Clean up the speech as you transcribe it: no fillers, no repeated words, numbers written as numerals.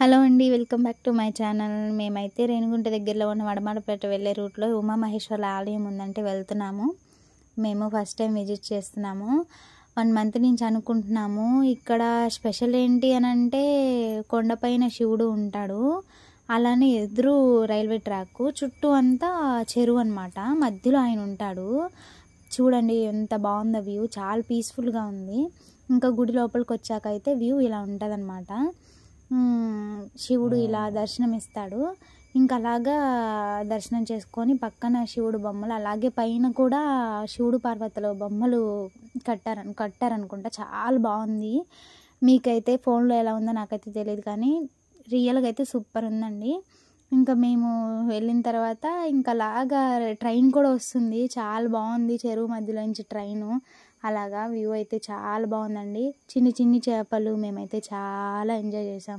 Hello అండి, welcome back to my channel. మేమైతే రేణిగుంట దగ్గరలో ఉన్న వడమాలపేట వెళ్ళే రూట్లో ఉమామహేశ్వరుల ఆలయం ఉందంటే వెళ్తున్నాము. మేము ఫస్ట్ టైం విజిట్ చేస్తున్నాము. 1 మంత్ నుంచి అనుకుంటున్నాము. ఇక్కడ స్పెషల్ ఏంటి అని అంటే కొండపైన శివుడు ఉంటాడు, అలానే ఎదురు రైల్వే ట్రాక్, చుట్టూ అంతా చెరువు అనమాట, మధ్యలో ఆయన ఉంటాడు. చూడండి ఎంత బాగుందో వ్యూ, చాలా పీస్ఫుల్గా ఉంది. ఇంకా గుడి లోపలికి వచ్చాక అయితే వ్యూ ఇలా ఉంటుందన్నమాట. శివుడు ఇలా దర్శనం ఇస్తాడు. ఇంకా అలాగా దర్శనం చేసుకొని పక్కన శివుడు బొమ్మలు, అలాగే పైన కూడా శివుడు పార్వతుల బొమ్మలు కట్టారనుకుంటా. చాలా బాగుంది. మీకైతే ఫోన్లో ఎలా ఉందో నాకైతే తెలియదు, కానీ రియల్గా అయితే సూపర్ ఉందండి. ఇంకా మేము వెళ్ళిన తర్వాత ఇంకా అలాగా ట్రైన్ కూడా వస్తుంది. చాలా బాగుంది, చెరువు మధ్యలో నుంచి ట్రైను. అలాగా వ్యూ అయితే చాలా బాగుందండి. చిన్ని చిన్ని చేపలు, మేమైతే చాలా ఎంజాయ్ చేసాము.